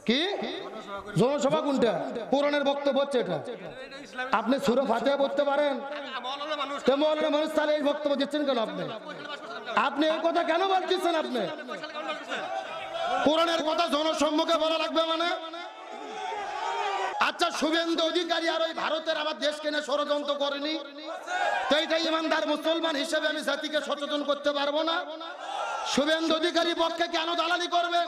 কি জনসভা কোনটা? কোরআনের বক্তব্য হচ্ছে এটা। আপনি সূরা ফাতিহা পড়তে পারেন? মৌলানা মানুষ তাহলে এই বক্তব্য দিচ্ছেন কেন আপনি? আপনি এই কথা কেন বলতেছেন? আপনি কোরআনের কথা জনসম্মুখে বলা লাগবে মানে? আচ্ছা, শুভেন্দু অধিকারী আর ওই ভারতের আমার দেশকে নিয়ে ষড়যন্ত্র করেনি তো এইটা ইমানদার মুসলমান হিসেবে আমি জাতিকে সচেতন করতে পারবো না? শুভেন্দু অধিকারীর পক্ষে কেন দালালি করবেন?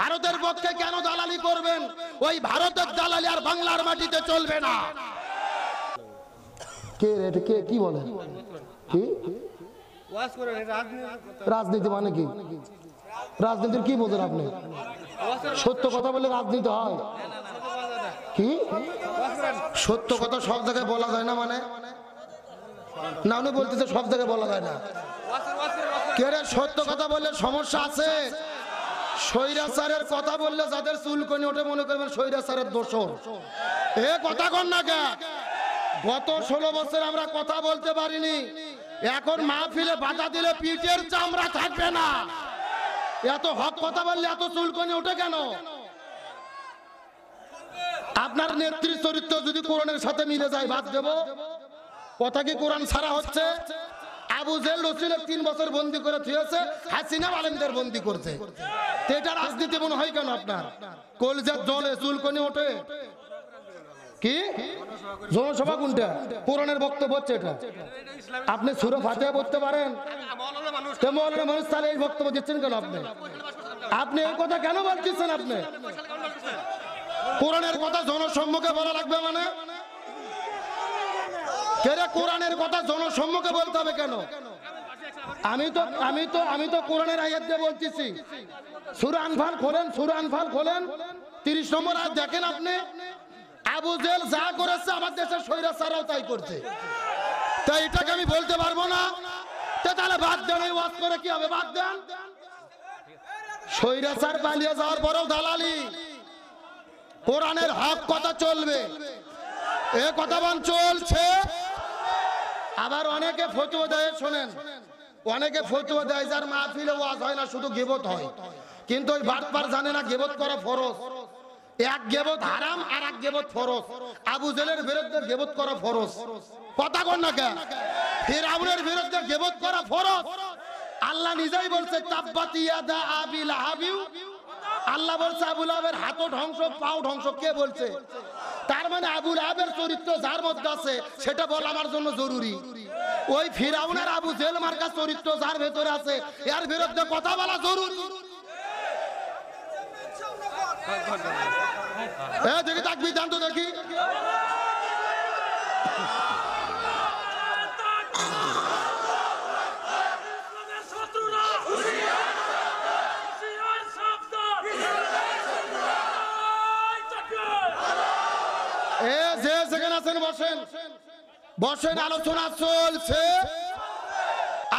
ভারতের পক্ষে কেন দালালি করবেন? ওই ভারতের দালালি আর বাংলার মাটিতে চলবে না। কে রে কে কি বলে? কি রাজনীতি মানে কি? রাজনীতির কি বোঝেন আপনি? সত্য কথা বলে রাজনীতি হয়? কি সত্য কথা সব জায়গায় বলা যায় না মানে? না উনি বলতেছে সব জায়গায় বলা যায় না। কে রে সত্য কথা বললে সমস্যা আছে? স্বৈরাচারের কথা বললে যাদের চুলকনি ওঠে মনে করবেন স্বৈরাচারের দোষর। এ কথা কন না কে? গত 16 বছর আমরা কথা বলতে পারিনি, এখন মাহফিলে বাধা দিলে পিঠের চামড়া থাকবে না। এত হক কথা বললে এত চুলকনি ওঠে কেন? আপনার নেত্রী চরিত্র যদি কোরআনের সাথে মিলে যায় বাদ দেব? কথা কি কোরআন ছাড়া হচ্ছে? আবু জেল রসুল 3 বছর বন্দি করে থিয়েছে, হাসিনা আলেমদের বন্দি করছে। এটা রাজনীতি মনে হয় কেন আপনার? কলজার জলে চুলকনি ওঠে? কি জনসভা কোনটা? কোরআনের বক্তব্য হচ্ছে এটা। আপনি সূরা ফাতিহা পড়তে পারেন? মৌলানা মানুষ তাহলে এই বক্তব্য দিচ্ছেন কেন আপনি? আপনি এই কথা কেন বলতেছেন? আপনি কোরআনের কথা জনসম্মুখে বলা লাগবে মানে? কেরে কোরআনের কথা জনসম্মুখে বলতে হবে কেন? আমি তো কোরআনের আয়াত দিয়ে বলতেছি। সূরা আনফাল খোলেন, সূরা আনফাল খোলেন, 30 নম্বর আয়াত দেখেন আপনি। আবু জেল যা করেছে আমার দেশের স্বৈরাচারও তাই করছে। তাই এটাকে আমি বলতে পারবো না? তাহলে বাদ দেন, এই ওয়াজ করে কি হবে? বাদ দেন। স্বৈরাচার পালিয়ে যাওয়ার পরেও দালালি। কোরআনের হক কথা চলবে, এ কথা বান চলছে। আবার অনেকে ফতোয়া দেয়, শোনেন, অনেকে ফতোয়া দেয় যার মাহফিলে ওয়াজ হয় না, শুধু গীবত হয়। কিন্তু ওই বাটপার জানে না গীবত করা ফরজ। এক গীবত হারাম আর এক গীবত ফরজ। আবু জেলের বিরুদ্ধে গীবত করা ফরজ। কথা কন না কেন? ফিরআউনের বিরুদ্ধে গীবত করা ফরজ। আল্লাহ নিজেই বলছে তাব্বাত ইয়াদা আবি লাহাব। আল্লাহ বলছে আবু লাহাবের হাতও ধ্বংস, পাও ধ্বংস। কে বলছে? তার মানে আবু লাহাবের চরিত্র যার মধ্যে আছে সেটা বলা আমার জন্য জরুরি। ওই ফিরআউনের আবু জেল মার্কা চরিত্র যার ভেতরে আছে এর বিরুদ্ধে কথা বলা জরুরি। দেখি তাকবি দেন তো দেখি। যে যেখানে আছেন বসেন, বসেন, আলোচনা চলছে।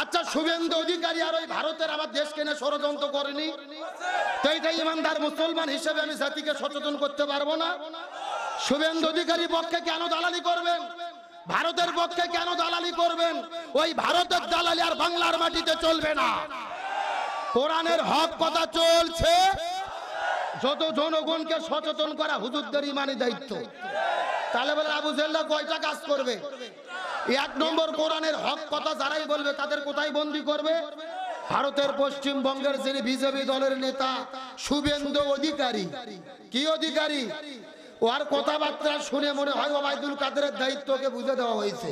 আচ্ছা, শুভেন্দু অধিকারী আর ওই ভারতের আমার দেশকে নিয়ে ষড়যন্ত্র করেনি তো এইটা ইমানদার মুসলমান হিসেবে আমি জাতিকে সচেতন করতে পারবো না? শুভেন্দু অধিকারীর পক্ষে কেন দালালি করবেন? ভারতের পক্ষে কেন দালালি করবেন? ওই ভারতের দালালি আর বাংলার মাটিতে চলবে না। কোরআনের হক কথা চলছে। যত জনগণকে সচেতন করা হুজুরদের ইমানি দায়িত্ব। তাহলে বলে আবু জেল্লা কয়টা কাজ করবে? 1 নম্বর, কোরআনের হক কথা যারাই বলবে তাদের কোথায় বন্দী করবে? ভারতের পশ্চিমবঙ্গের যিনি বিজেপি দলের নেতা শুভেন্দু অধিকারী। কি অধিকারী? ওর কথাবার্তা শুনে মনে হয় ওবায়দুল কাদেরের দায়িত্বকে বুঝে দেওয়া হয়েছে।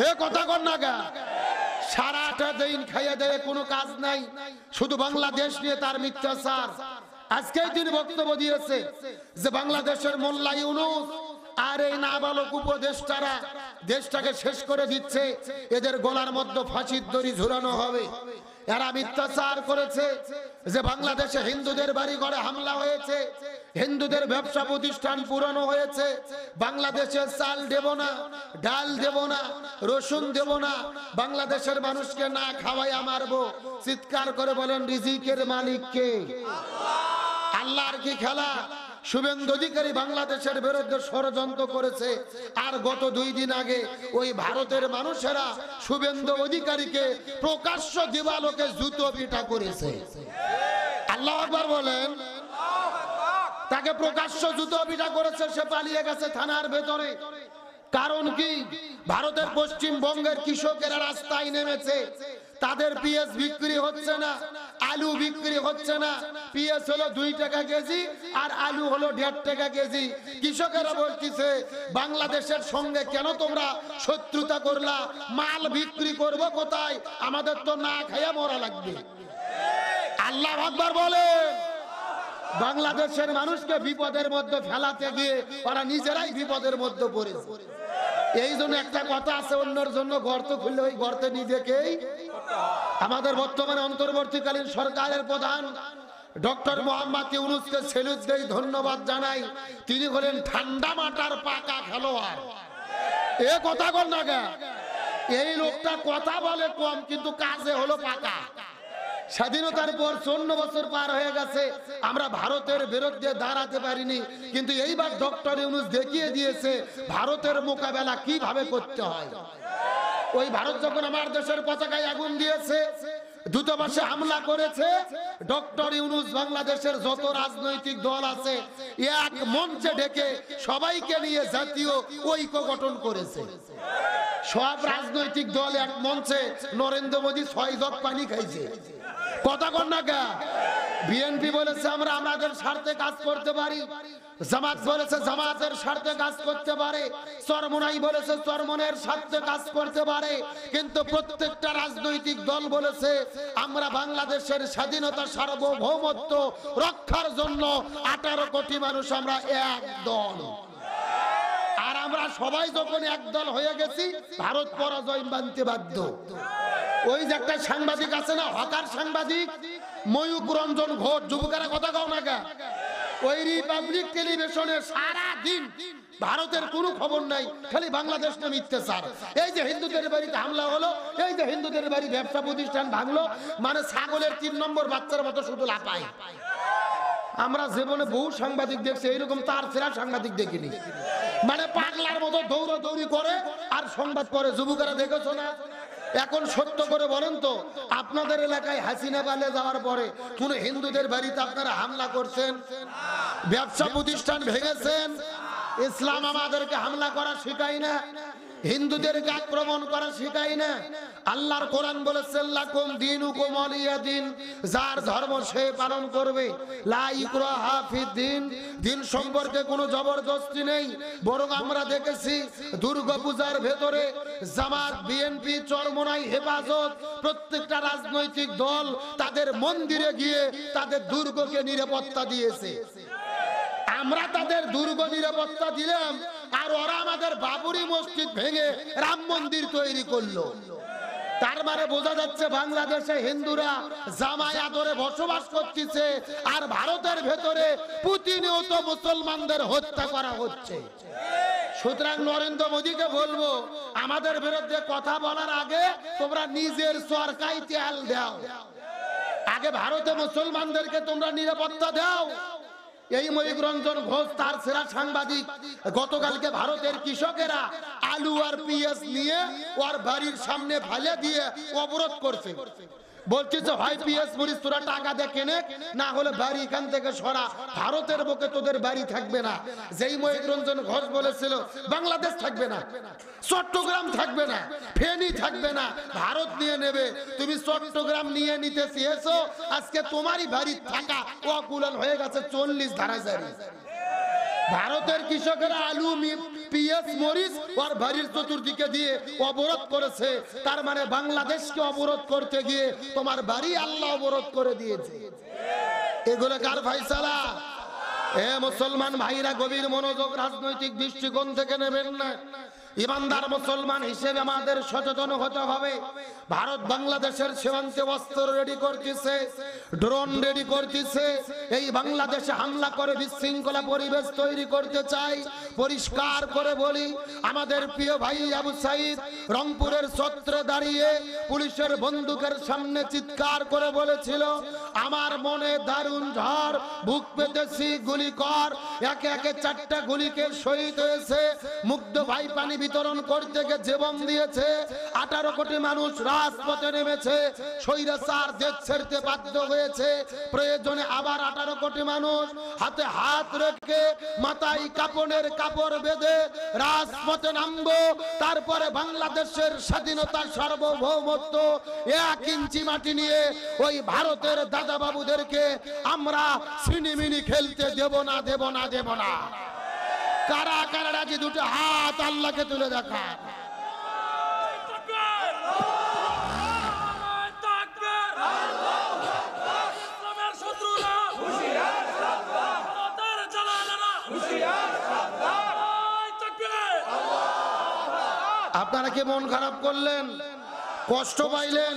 এ কথা কর না গা। সারাটা দিন খাইয়ে দেয়, কোনো কাজ নাই, শুধু বাংলাদেশ নিয়ে তার মিথ্যাচার। আজকেই তিনি বক্তব্য দিয়েছে যে বাংলাদেশের মোল্লা ইউনূস আর এই নাবালক উপদেষ্টারা দেশটাকে শেষ করে দিচ্ছে, এদের গলার মধ্যে ফাঁসির দড়ি ঝুলানো হবে। এরা মিথ্যাচার করেছে যে বাংলাদেশে হিন্দুদের বাড়ি ঘরে হামলা হয়েছে, হিন্দুদের ব্যবসা প্রতিষ্ঠান পুরানো হয়েছে, বাংলাদেশে চাল দেব না, ডাল দেব না, রসুন দেব না, বাংলাদেশের মানুষকে না খাওয়াইয়া মারবো। চিৎকার করে বলেন রিজিকের মালিক কে? আল্লাহর কি খেলা? শুভেন্দু অধিকারী বাংলাদেশের বিরুদ্ধে ষড়যন্ত্র করেছে, আর গত 2 দিন আগে ওই ভারতের মানুষেরা শুভেন্দু অধিকারীকে প্রকাশ্য দিবালোকে জুতো পিটা করেছে। আল্লাহু আকবার বলেন। তাকে প্রকাশ্য জুতো পিটা করেছে, সে পালিয়ে গেছে থানার ভেতরে। কারণ কি? ভারতের পশ্চিমবঙ্গের কৃষকেরা রাস্তায় নেমেছে, তাদের পিএস বিক্রি হচ্ছে না, আলু বিক্রি হচ্ছে না। পিএস হলো 2 টাকা কেজি আর আলু হলো 1.5 টাকা কেজি। কৃষকেরা বলতেছে বাংলাদেশের সঙ্গে কেন তোমরা শত্রুতা করলা, মাল বিক্রি করব কোথায়, আমাদের তো না খাইয়া মরা লাগবে। আল্লাহু আকবার বলেন। বাংলাদেশের মানুষকে বিপদের মধ্যে ফেলাতে গিয়ে ওরা নিজেরাই বিপদের মধ্যে পড়েছে। এই জন্য একটা কথা আছে, অন্যের জন্য গর্ত খুললে ওই গর্তে নিজেকেই। আমাদের বর্তমানে অন্তর্বর্তীকালীন সরকারের প্রধান ডক্টর মোহাম্মদ ইউনূসকে সেলুট দেই, ধন্যবাদ জানাই। তিনি হলেন ঠান্ডা মাথার পাকা খেলোয়াড়। এ কথা কর না গা, এই লোকটা কথা বলে কম কিন্তু কাজে হলো পাকা। স্বাধীনতার পর 54 বছর পার হয়ে গেছে, আমরা ভারতের বিরুদ্ধে দাঁড়াতে পারিনি, কিন্তু এইবার ডক্টর ইউনূস দেখিয়ে দিয়েছে ভারতের মোকাবেলা কিভাবে করতে হয়। ওই ভারত যখন আমার দেশের পতাকায় আগুন দিয়েছে, দূতাবাসে হামলা করেছে, ডক্টর ইউনূস বাংলাদেশের যত রাজনৈতিক দল আছে এক মঞ্চে ডেকে সবাইকে নিয়ে জাতীয় ঐক্য গঠন করেছে। সব রাজনৈতিক দল এক মঞ্চে নরেন্দ্র মোদী 6 জগ পানি খাইছে। কথা কর না গা। বিএনপি বলেছে আমরা আমাদের স্বার্থে কাজ করতে পারি, জামাত বলেছে জামাতের স্বার্থে কাজ করতে পারে, চরমোনাই বলেছে চরমনের স্বার্থে কাজ করতে পারে, কিন্তু প্রত্যেকটা রাজনৈতিক দল বলেছে আমরা বাংলাদেশের স্বাধীনতা সার্বভৌমত্ব রক্ষার জন্য 18 কোটি মানুষ আমরা এক দল। আর আমরা সবাই যখন এক দল হয়ে গেছি, ভারত পরাজয় মানতে বাধ্য। ওই যে একটা সাংবাদিক আছে না, হকার সাংবাদিক ময়ূক রঞ্জন ঘোষ, যুবকেরা কথা কও না গা, ওই রিপাবলিক টেলিভিশনে সারা দিন ভারতের কোনো খবর নাই, খালি বাংলাদেশ নামে মিথ্যাচার। এই যে হিন্দুদের বাড়িতে হামলা হলো, এই যে হিন্দুদের বাড়ি ব্যবসা প্রতিষ্ঠান ভাঙলো, মানে ছাগলের 3 নম্বর বাচ্চার মতো শুধু লাপায়। আমরা জীবনে বহু সাংবাদিক দেখছি, এইরকম তার সেরা সাংবাদিক দেখিনি। মানে পাগলার মতো দৌড়াদৌড়ি করে আর সংবাদ করে। যুবকেরা দেখেছো না? এখন সত্য করে বলেন তো, আপনাদের এলাকায় হাসিনা পালিয়ে যাওয়ার পরে কোন হিন্দুদের বাড়িতে আপনারা হামলা করছেন, ব্যবসা প্রতিষ্ঠান ভেঙেছেন? ইসলাম আমাদেরকে হামলা করা শেখায় না, হিন্দুদেরকে আক্রমণ করা শেখায় না। আল্লাহর কোরআন বলেছে লাকুম দীনুকুম ওয়ালিয়া দিন, যার ধর্ম সে পালন করবে। লা ইকরাহা ফিদ্দিন, দিন সম্পর্কে কোনো জবরদস্তি নেই। বরং আমরা দেখেছি দুর্গাপূজার ভেতরে জামাত, বিএনপি, চরমোনাই, হেফাজত প্রত্যেকটা রাজনৈতিক দল তাদের মন্দিরে গিয়ে তাদের দুর্গকে নিরাপত্তা দিয়েছে। আমরা তাদের দুর্গ নিরাপত্তা দিলাম, আর ওরা আমাদের বাবরি মসজিদ ভেঙে রাম মন্দির তৈরি করলো। তার মানে বোঝা যাচ্ছে বাংলাদেশে হিন্দুরা জামাই আদরে বসবাস করতেছে, আর ভারতের ভেতরে প্রতিনিয়ত মুসলমানদের হত্যা করা হচ্ছে। সুতরাং নরেন্দ্র মোদীকে বলবো, আমাদের বিরুদ্ধে কথা বলার আগে তোমরা নিজের সরকারি তেল দাও, আগে ভারতে মুসলমানদেরকে তোমরা নিরাপত্তা দাও। এই ময়ূক রঞ্জন ঘোষ তার সেরা সাংবাদিক, গতকালকে ভারতের কৃষকেরা আলু আর পিএস নিয়ে ওর বাড়ির সামনে ফেলে দিয়ে অবরোধ করছে। বলছে হয় পিএস মরিচ তোরা টাকা দিয়ে কেনে, না হলে বাড়ি এখান থেকে সরা, ভারতের বুকে তোদের বাড়ি থাকবে না। যেই ময়ূক রঞ্জন ঘোষ বলেছিল বাংলাদেশ থাকবে না, চট্টগ্রাম থাকবে না, ফেনী থাকবে না, ভারত নিয়ে নেবে। তুমি চট্টগ্রাম নিয়ে নিতে চেয়েছো, আজকে তোমারই বাড়ি থাকা অকুলান হয়ে গেছে 40 ধারা জারি। ভারতের কৃষকেরা আলু, পিএস, মরিচ আর বাড়ির চতুর্দিকে দিয়ে অবরোধ করেছে। তার মানে বাংলাদেশকে অবরোধ করতে গিয়ে তোমার বাড়ি আল্লাহ অবরোধ করে দিয়েছে। এগুলো কার ফায়সালা? এ মুসলমান ভাইরা, গভীর মনোযোগ, রাজনৈতিক দৃষ্টিকোণ থেকে নেবেন না। ইমানদার মুসলমান হিসেবে আমাদের সচেতন হতে হবে। ভারত বাংলাদেশের সীমান্তে অস্ত্র রেডি করতেছে, ড্রোন রেডি করতেছে, এই বাংলাদেশে হামলা করে বিশৃঙ্খলা পরিবেশ তৈরি করতে চাই। পরিষ্কার করে বলি, আমাদের প্রিয় ভাই আবু সাইদ রংপুরের ছত্রে দাঁড়িয়ে পুলিশের বন্দুকের সামনে চিৎকার করে বলেছিল আমার মনে দারুণ ঝড়, বুক পেতেছি গুলি কর, একে একে 4টা গুলিকে শহীদ হয়েছে। মুগ্ধ ভাই পানি বিতরণ করতে গিয়ে জীবন দিয়েছে। 18 কোটি মানুষ রাজপথে নেমেছে, স্বৈরাচার দেশ ছেড়তে বাধ্য হয়েছে। প্রয়োজনে আবার 18 কোটি মানুষ হাতে হাত রেখে মাথায় কাপড়ের কাপড় বেঁধে রাজপথে নামবো। তারপরে বাংলাদেশের স্বাধীনতা, সার্বভৌমত্ব 1 ইঞ্চি মাটি নিয়ে ওই ভারতের দাদা বাবুদেরকে আমরা সিনিমিনি খেলতে দেব না, দেব না, দেব না। কারা কারা রাজি? দুটো হাত আল্লাহকে তুলে দেখা। আপনারা কি মন খারাপ করলেন, কষ্ট পাইলেন?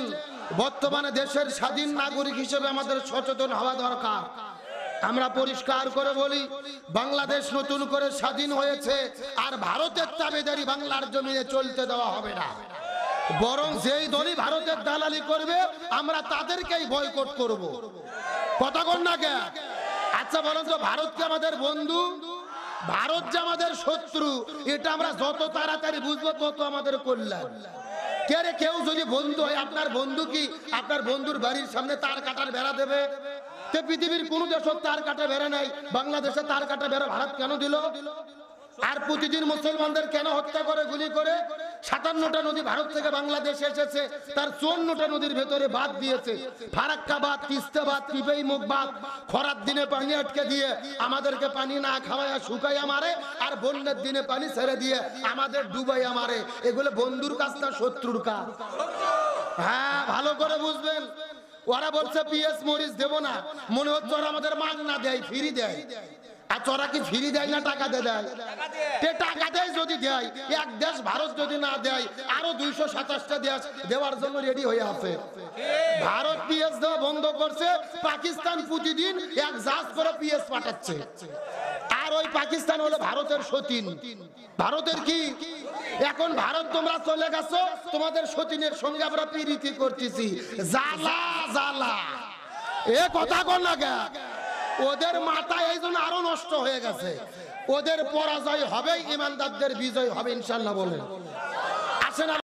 বর্তমানে দেশের স্বাধীন নাগরিক হিসেবে আমাদের সচেতন হওয়া দরকার। আমরা পরিষ্কার করে বলি, বাংলাদেশ নতুন করে স্বাধীন হয়েছে, আর ভারতের তাবেদারি বাংলার জমিনে চলতে দেওয়া হবে না। বরং যেই দলই ভারতের দালালি করবে আমরা তাদেরকেই বয়কট করব। কথা কন না কে? আচ্ছা বলেন তো, ভারত কি আমাদের বন্ধু? ভারত যে আমাদের শত্রু, এটা আমরা যত তাড়াতাড়ি বুঝবো তত আমাদের কল্যাণ। কেউ যদি বন্ধু হয়, আপনার বন্ধু কি আপনার বন্ধুর বাড়ির সামনে তার কাটার বেড়া দেবে? পৃথিবীর কোন দেশের তার কাটা বেড়া নাই, বাংলাদেশে তার কাটা বেড়া ভারত কেন দিল? আর প্রতিদিন মুসলমানদের কেন হত্যা করে, গুলি করে? 57টা নদী ভারত থেকে বাংলাদেশে এসেছে, তার 54টা নদীর ভেতরে বাঁধ দিয়েছে। ফারাক্কা বাঁধ, তিস্তা বাঁধ, পিপেইমুখ বাঁধ। খরার দিনে পানি আটকে দিয়ে আমাদেরকে পানি না খাওয়াইয়া শুকাইয়া মারে, আর বন্যার দিনে পানি ছেড়ে দিয়ে আমাদের ডুবাইয়া মারে। এগুলো বন্ধুর কাজ না শত্রুর কাজ? হ্যাঁ, ভালো করে বুঝবেন। ওরা বলছে পিএস মরিচ দেব না, মনে হচ্ছে ওরা আমাদের মাগনা দেয়, ফ্রি দেয়। আর ওরা কি ফ্রি দেয় না টাকা দেয়? টাকা দেয়। যদি দেয়, এক দেশ ভারত যদি না দেয়, আরো 227টা দেশ দেওয়ার জন্য রেডি হয়ে আছে। ভারত পিএস দেওয়া বন্ধ করছে, পাকিস্তান প্রতিদিন 1 জাহাজ করে পিএস পাঠাচ্ছে। আর ওই পাকিস্তান হলো ভারতের সতীন। ভারতের কি এখন? ভারত তোমরা চলে গেছো, তোমাদের সতীনের সঙ্গে আমরা প্রীতি করতেছি। জ্বালা জ্বালা, এ কথা কর না কে? ওদের মাথা এই জন্য আরো নষ্ট হয়ে গেছে। ওদের পরাজয় হবে, ইমানদারদের বিজয় হবে ইনশাল্লাহ। বলেন আসেন।